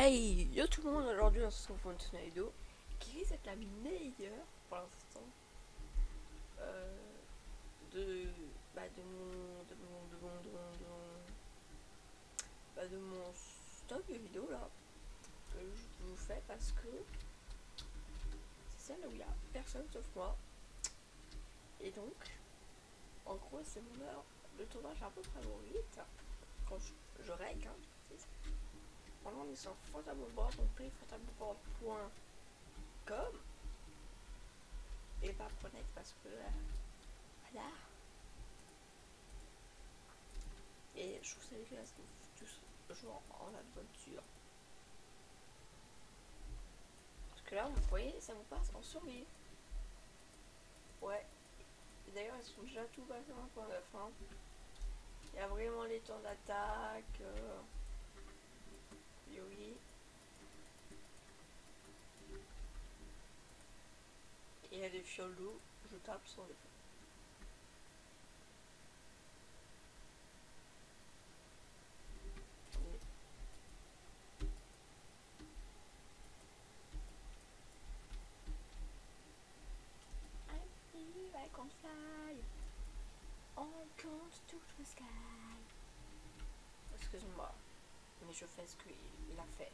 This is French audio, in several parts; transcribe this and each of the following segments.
Hey, yo tout le monde, aujourd'hui on se retrouve pour une nouvelle vidéo qui risque d'être la meilleure pour l'instant euh, de mon stock de vidéos là que je vous fais parce que c'est celle où il n'y a personne sauf moi et donc en gros c'est mon heure de tournage à peu près au 8 quand je règle hein, je précise. Pendant on est sur photoboard donc photoboard.com et pas Pronet parce que voilà. Et je trouve ça dégueulasse tous genre en aventure. Parce que là, vous voyez, ça vous passe en survie. Ouais. Et d'ailleurs, ils sont déjà tout passés en 1.9. Hein. Il y a vraiment les temps d'attaque. Oui. Et il y a des fioles d'eau. Je tape sans les faire. I can fly all across to the sky. Excuse-moi, mais je fais ce qu'il a fait.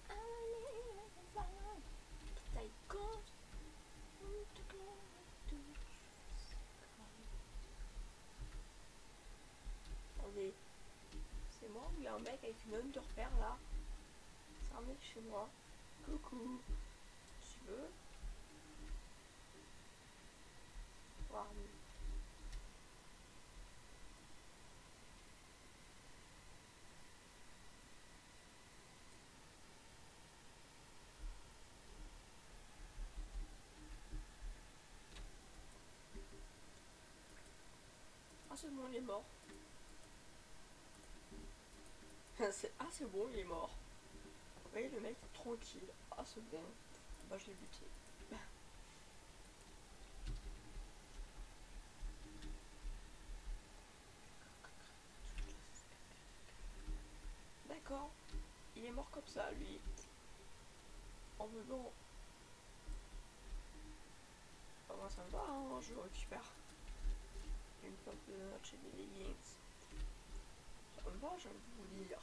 I can fly, but I can't to go to the sky. Attendez, c'est moi ou il y a un mec avec une de repère là? C'est un mec chez moi. Coucou, tu veux voir nous? Ah c'est bon, il est mort. Ah c'est bon, il est mort. Vous voyez le mec tranquille. Ah c'est bon. Bah je l'ai buté. D'accord. Il est mort comme ça lui. En venant. Bah, moi ça me va hein, je récupère une pomme de notes chez des leggings. Ça me va, je vais vous lire.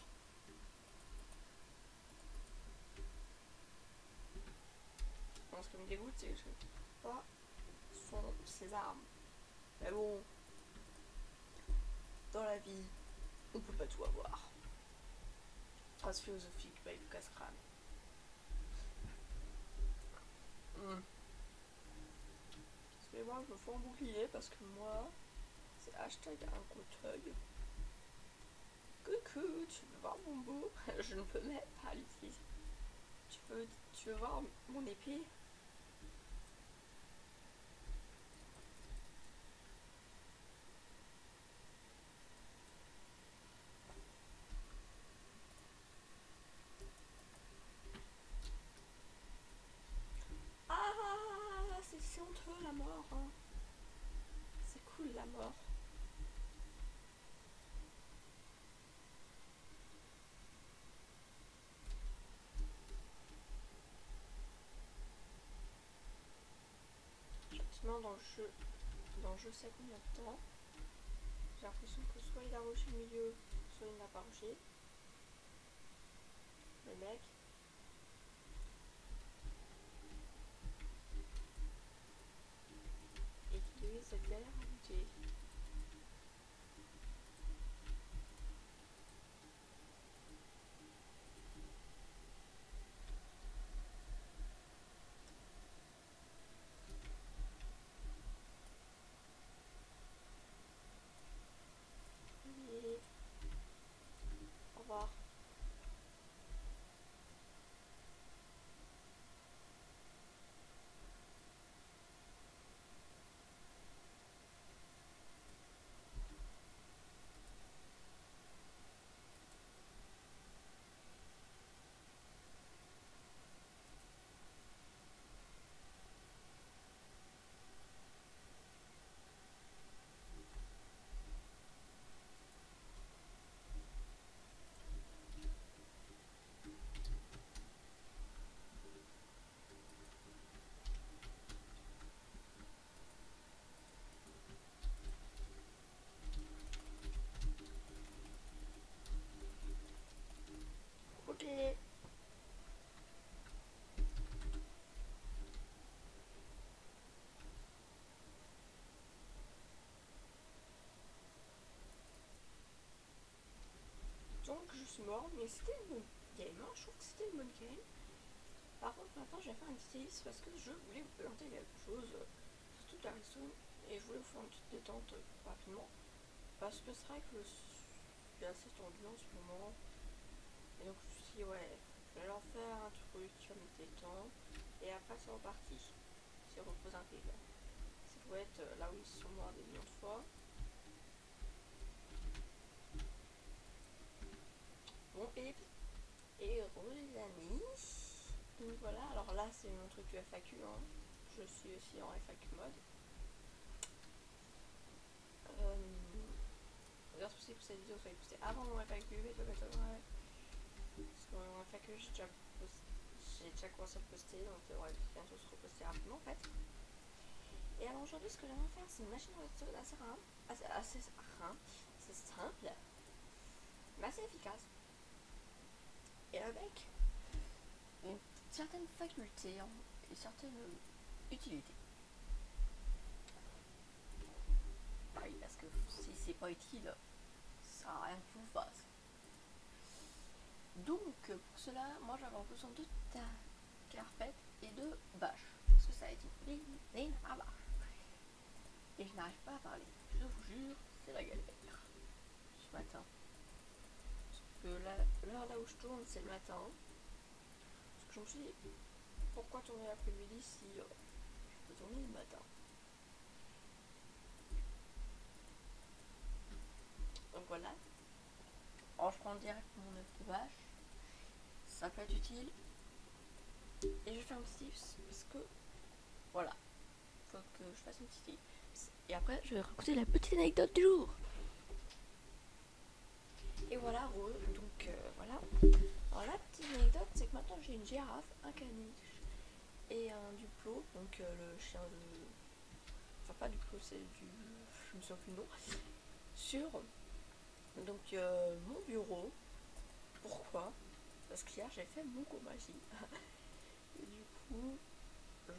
Ce qui me dégoûte c'est que je sais pas ses armes. Mais bon, dans la vie, on peut pas tout avoir. Phrase philosophique by Lucas Crane. Excusez-moi, je me fais un bouclier parce que moi, c'est hashtag un fauteuil. Coucou, tu veux voir mon beau? Je ne peux même pas l'utiliser. Tu veux voir mon épée? Ah, c'est honteux la mort. Hein. C'est cool la mort. Effectivement, dans je sais combien de temps, j'ai l'impression que soit il a rushé le milieu, soit il n'a pas rushé. Le mec. Et qui lui cette galère à lutter. suis mort, mais c'était une bonne game, hein. Je trouve que c'était une bonne game. Par contre, maintenant, j'ai fait un petit liste parce que je voulais vous présenter quelque chose sur toute la raison et je voulais vous faire une petite détente rapidement parce que c'est vrai que je suis assez tendu en ce moment et donc je me suis dit, ouais, je vais leur faire un truc qui va me détendre et après, c'est reparti. C'est repose intégré. Ça doit être là où ils sont morts des millions de fois. Bon, et heureux les amis. Donc voilà, alors là c'est mon truc FAQ, hein. Je suis aussi en FAQ mode. D'ailleurs c'est possible que cette vidéo soit postée avant mon FAQ, mais ça m'étonnerait. Parce que mon FAQ j'ai déjà commencé à le poster, donc ça devrait bientôt se reposter rapidement en fait. Et alors aujourd'hui ce que j'aimerais faire c'est une machine redstone assez simple, mais assez efficace. Et avec une certaine faculté et certaines utilités. Oui, parce que si c'est pas utile, ça sert à rien que vous fasse. Donc pour cela, moi j'avais besoin de carpette et de bâche. Parce que ça a été une ligne à bâche. Et je n'arrive pas à parler. Je vous jure, c'est la galère. Ce matin. Parce que l'heure là où je tourne, c'est le matin. Parce que je me suis dit, pourquoi tourner l'après-midi si je peux tourner le matin? Donc voilà. Alors je prends direct mon œuf de bâche. Ça peut être utile. Et je vais faire un petit tips parce que voilà. Faut que je fasse un petit tips. Et après je vais raconter la petite anecdote du jour. Et voilà, donc voilà. Alors la petite anecdote, c'est que maintenant j'ai une girafe, un caniche et un duplo, donc le chien de... Enfin pas duplo, c'est du... Je me souviens plus le nom. Sur donc mon bureau. Pourquoi? Parce qu'hier j'ai fait mon cours magie. Et du coup,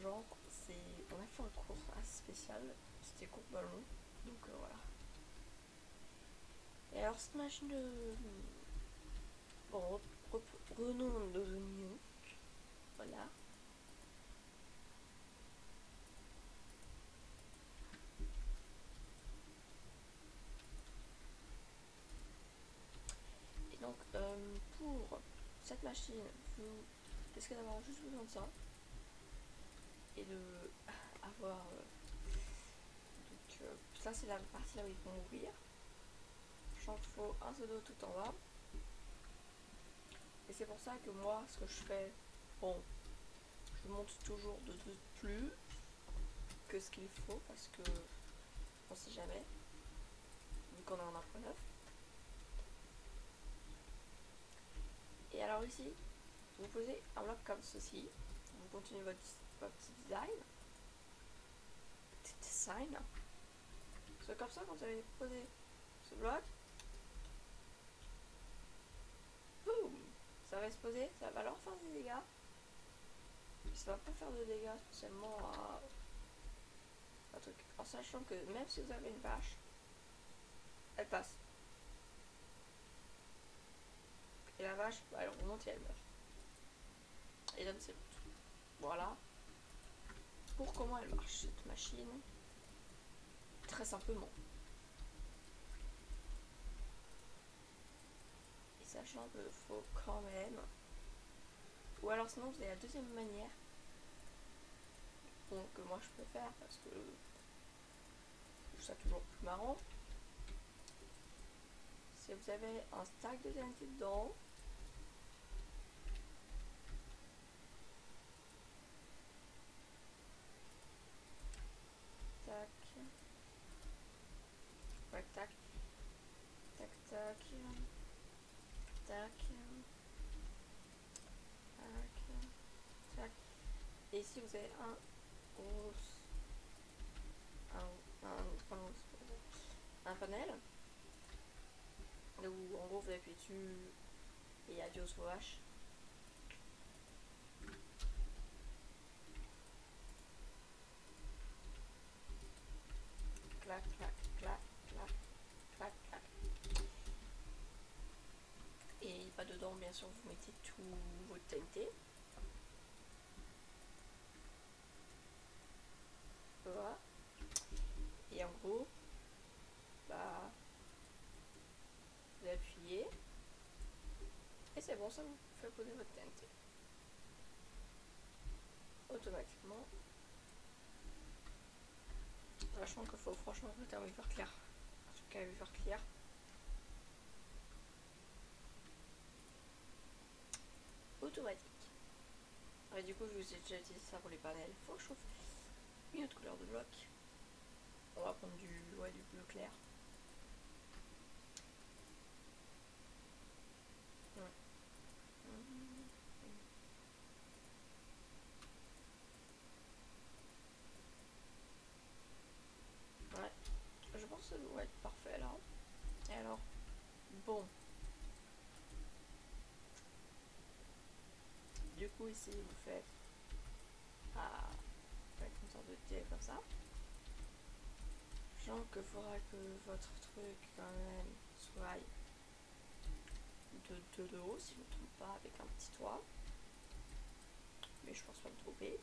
genre, on a fait un cours assez spécial. C'était cours ballon. Donc voilà. Et alors cette machine de... Bon, reprenons nos oignons. Voilà. Et donc pour cette machine, vous risquez d'avoir juste besoin de ça. Et de avoir... donc ça c'est la partie là où ils vont ouvrir. J'en faut un seul tout en bas. Et c'est pour ça que moi, ce que je fais, bon, je monte toujours de plus que ce qu'il faut parce que on sait jamais, vu qu'on a un impôt neuf. Et alors ici, vous posez un bloc comme ceci, vous continuez votre petit design, c'est comme ça quand vous avez posé ce bloc, boum, ça va se poser, ça va leur faire des dégâts. Ça va pas faire de dégâts spécialement à un truc. En sachant que même si vous avez une vache, elle passe. Et la vache, bah, elle remonte et elle meurt. Et donne ses routes. Voilà. Pour comment elle marche cette machine. Très simplement. Et sachant qu'il faut quand même... Ou alors sinon vous avez la deuxième manière. Bon, que moi je peux faire parce que je trouve ça toujours plus marrant. C'est vous avez un stack de TNT dedans. Tac. Ouais, tac. Tac, tac. Tac. Tac. Tac. Et ici vous avez un gros... un panel. Où en gros vous appuyez dessus et adios vos vaches. Clac, clac, clac, clac, clac, clac. Et dedans, bien sûr, vous mettez tout votre TNT. Voilà. Et en gros, bah, vous appuyez. Et c'est bon, ça vous fait poser votre TNT. Automatiquement. Sachant qu'il faut franchement mettre un vivre clair. En tout cas, un vivre clair. Automatique. Et du coup, je vous ai déjà utilisé ça pour les panels. Faut que je trouve une autre couleur de bloc. On va prendre du bleu clair. Ouais. Ouais. Je pense que ça doit être parfait là. Et alors, bon. Du coup, ici, vous faites une sorte de T comme ça. Genre qu'il faudra que votre truc quand même soit de haut, si je ne me trompe pas, avec un petit toit. Mais je pense pas me tromper.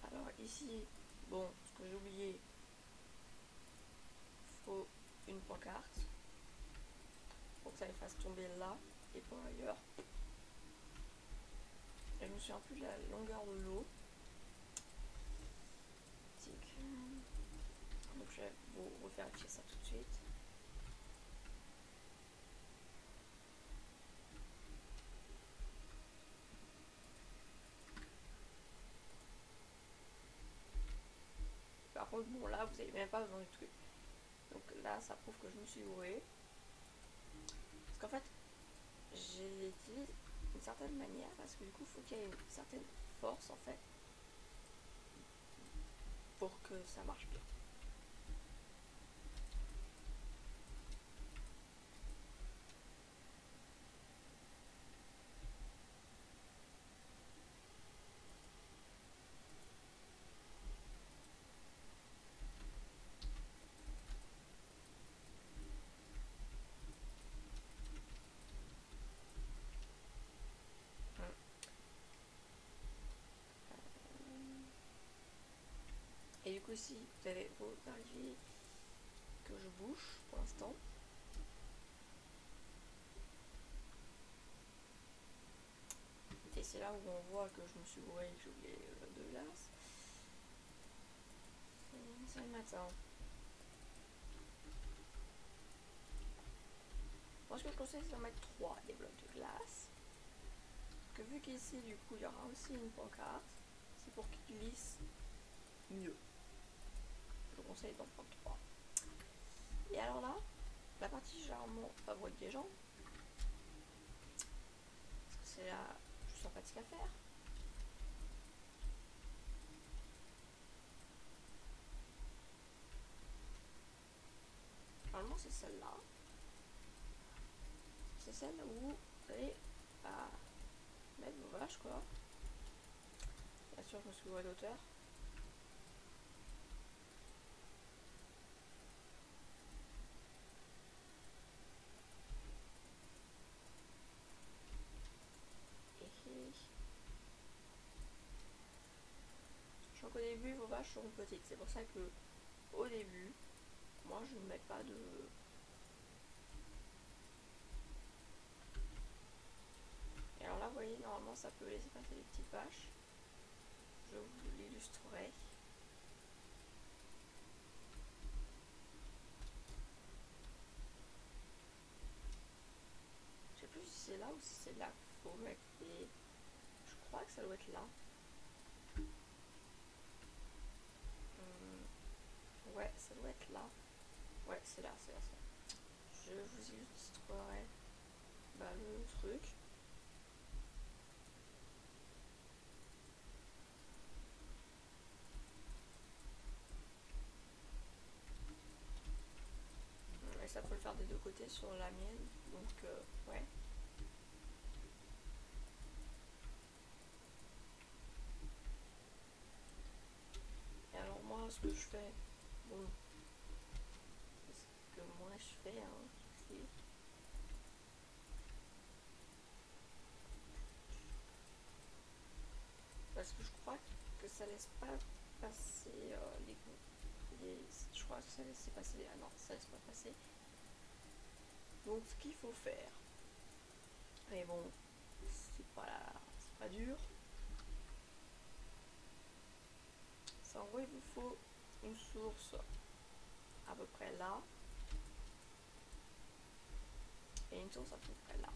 Alors ici, bon, ce que j'ai oublié, faut une pancarte pour que ça les fasse tomber là et pas ailleurs. Et je me souviens plus de la longueur de l'eau. Donc je vais vous revérifier ça tout de suite. Par contre, bon là, vous n'avez même pas besoin du truc. Donc là, ça prouve que je me suis gourée. Parce qu'en fait, j'ai utilisé d'une certaine manière, parce que du coup, il faut qu'il y ait une certaine force en fait pour que ça marche bien. Et du coup, si vous avez vérifié que je bouge pour l'instant. Et c'est là où on voit que je me suis gourée et que j'ai oublié le de glace. C'est le matin. Moi, ce que je conseille, c'est d'en mettre 3 des blocs de glace. Que vu qu'ici, du coup, il y aura aussi une pancarte, c'est pour qu'il glisse mieux. Je vous conseille d'en prendre 3. Et alors là, la partie généralement favorite des gens, parce que c'est la plus sympathique à faire. Normalement, c'est celle-là. C'est celle où vous allez mettre vos vaches, quoi. Bien sûr, je me suis gourée d'auteur. Je crois qu'au début, vos vaches seront petites. C'est pour ça que, au début, moi, je ne mets pas de... Et alors là, vous voyez, normalement, ça peut laisser passer les petites vaches. Je vous l'illustrerai. Je sais plus si c'est là ou si c'est là qu'il faut mettre les... Je crois que ça doit être là. Ouais, ça doit être là. Ouais, c'est là, c'est là, c'est là. Je vous illustrerai le truc. Et ça peut le faire des deux côtés sur la mienne. Donc, ouais. Et alors, moi, ce que je fais, bon, c'est ce que moi je fais, hein, laisse pas passer je crois que ça laisse passer. Ah non, ça laisse pas passer. Donc ce qu'il faut faire. Mais bon, c'est pas dur. C'est en gros il vous faut une source à peu près là. Et une source à peu près là.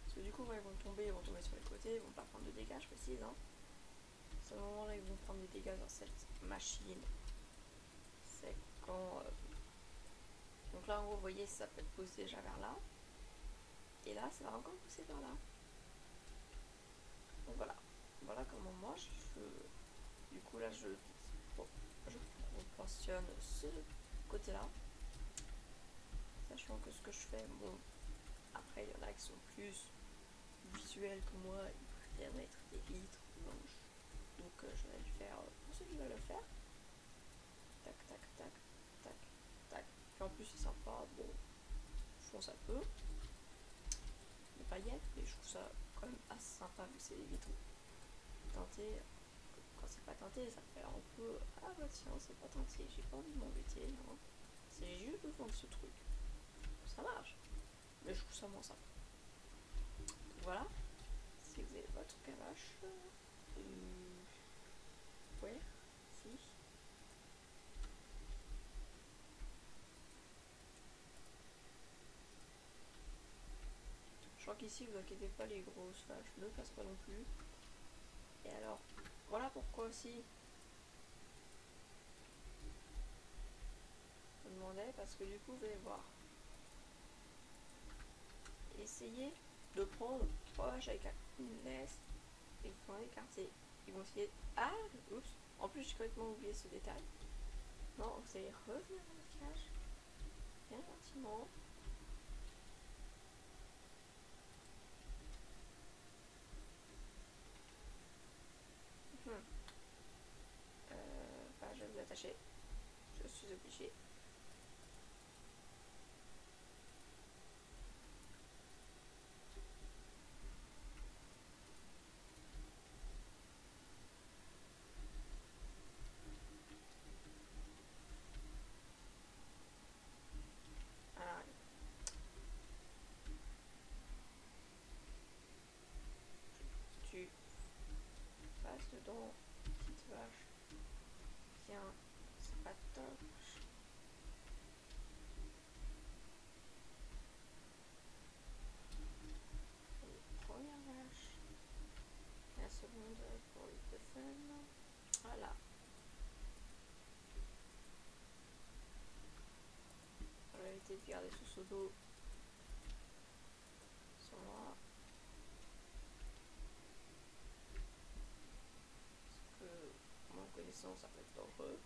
Parce que du coup, quand ils vont tomber sur les côtés, ils vont pas prendre de dégâts, je précise. Hein. C'est au moment là ils vont prendre des dégâts dans cette machine. C'est quand... Donc là, en gros, vous voyez, ça peut être poussé déjà vers là. Et là, ça va encore pousser vers là. Donc voilà. Voilà comment moi, du coup, là, je proportionne ce côté-là. Sachant que ce que je fais, bon, après, il y en a qui sont plus visuels que moi, ils préfèrent mettre des vitres blanches. Donc je vais le faire pour ceux qui veulent le faire. Tac, tac, tac, tac, tac. Puis en plus, c'est sympa, bon, je fonce un peu. Les paillettes, mais je trouve ça quand même assez sympa vu que c'est des vitres teintées. Quand c'est pas teinté, ça fait un peu ah bah tiens, c'est pas teinté, j'ai pas envie de m'embêter, non. C'est juste besoin de ce truc. Ça marche, mais je trouve ça moins sympa. Donc voilà, si vous avez votre cavache, ouais, si. Je crois qu'ici, vous inquiétez pas, les grosses vaches ne passent pas non plus. Et alors, voilà pourquoi aussi je me demandais, parce que du coup, vous allez voir. Essayez de prendre 3 vaches avec une laisse et vous vont écarter. Ils vont essayer. Ah, oups, en plus, j'ai complètement oublié ce détail. Non, vous allez revenir dans le cage, bien gentiment. Bah, je vais vous attacher. Je suis obligée. Ah, tu passes dedans, petite vache. Tiens, c'est pas top. Première vache. La seconde pour le fun. Voilà. Je vais éviter de garder ce seau d'eau sur moi. Parce que, à mon connaissance, ça peut être dangereux.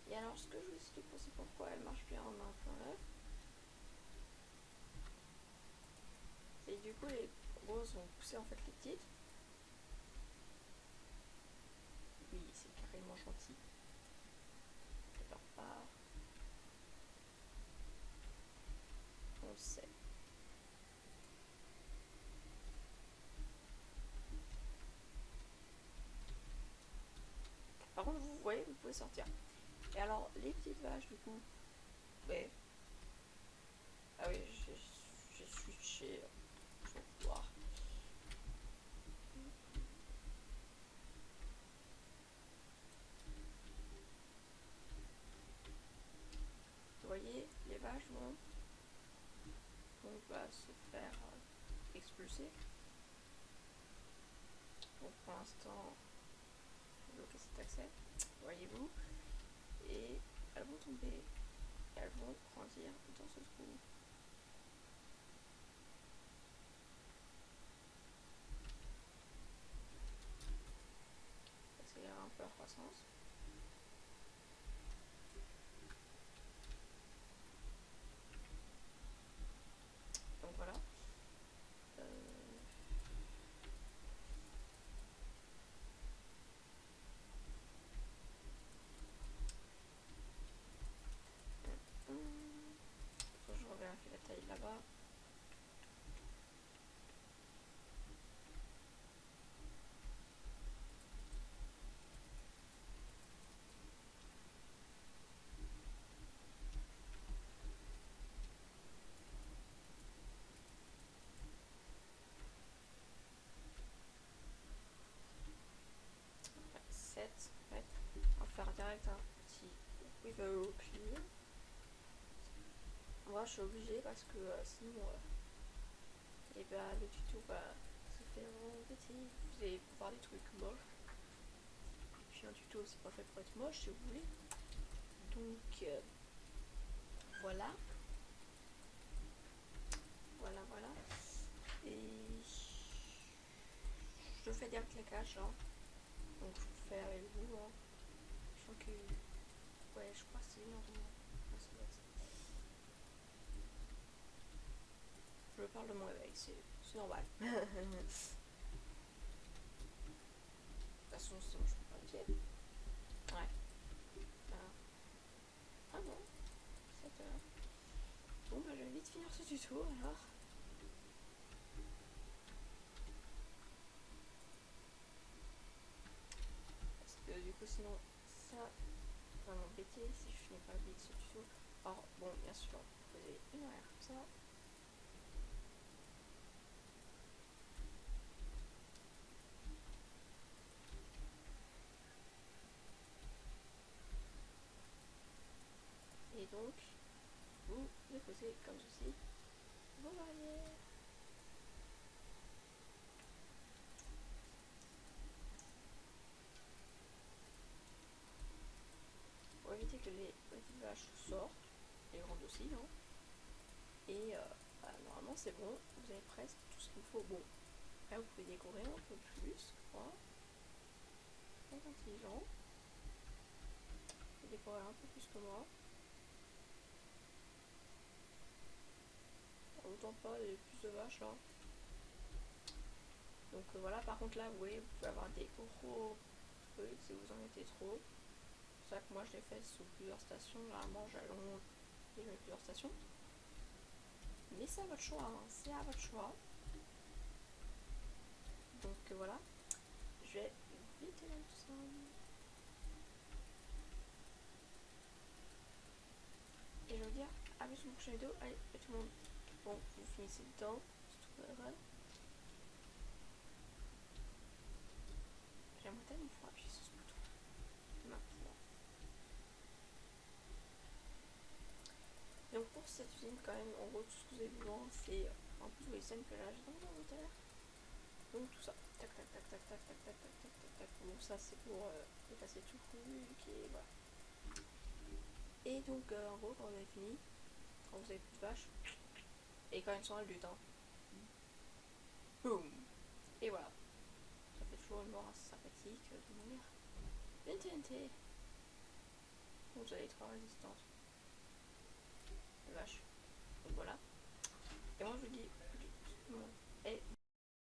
Et alors, ce que je vous explique aussi pourquoi elle marche bien en un point neuf, c'est que du coup, les grosses vont pousser en fait les petites. Oui, c'est carrément gentil. De leur part. On le sait. Par contre, vous voyez, vous pouvez sortir. Et alors, les petites vaches, du coup, ouais. Ah oui, j'ai switché sur pouvoir. Vous voyez, les vaches vont se faire expulser. Donc pour l'instant, bloquer cet accès, voyez-vous, et elles vont tomber, et elles vont grandir dans ce trou. Accélérer un peu leur croissance. Donc voilà. Je reviens je suis obligée parce que sinon et bah le tuto va se faire embêter. Vous allez voir des trucs moches. Et puis un tuto c'est pas fait pour être moche si vous voulez. Donc voilà. Voilà. Et je fais des claquages hein. Donc je le fais avec vous hein. Je crois que ouais je crois que c'est une heure de moins. Je parle de mon réveil, c'est normal. De toute façon sinon je peux pas le dire. Ouais. Voilà. Ah non, 7 heures. Bon bah je vais vite finir ce tuto alors. Parce que du coup sinon ça va m'embêter si je finis pas vite ce tuto. Alors bon bien sûr, vous avez une horaire comme ça. Et donc, vous déposez comme ceci vos barrières. Pour éviter que les petites vaches sortent, les grandes aussi, hein. Et bah, normalement c'est bon, vous avez presque tout ce qu'il vous faut. Bon, après vous pouvez décorer un peu plus, je crois. Très intelligent. Vous pouvez décorer un peu plus que moi. Autant pas, il y a plus de vaches là. Donc voilà, par contre là, vous voyez, vous pouvez avoir des gros trucs si vous en mettez trop. C'est pour ça que moi je l'ai fait sous plusieurs stations. Généralement j'allonge et je mets plusieurs stations. Mais c'est à votre choix, hein. C'est à votre choix. Donc voilà, je vais vite éteindre tout ça. Et je vais vous dire à plus sur une prochaine vidéo. Allez, tout le monde. Bon, vous finissez dedans, c'est tout vrai. J'aimerais tellement pouvoir appuyer sur ce bouton. Maintenant. Donc pour cette usine quand même, en gros tout ce que vous avez besoin c'est en plus les scènes que j'ai dans l'inventaire. Donc tout ça. Tac. Bon ça c'est pour effacer tout le truc et voilà. Et donc en gros quand vous avez fini, quand vous avez plus de vaches, et quand elles sont adultes hein. Boum. Et voilà. Ça fait toujours une mort assez sympathique de mourir. Une TNT. Donc vous allez être résistante.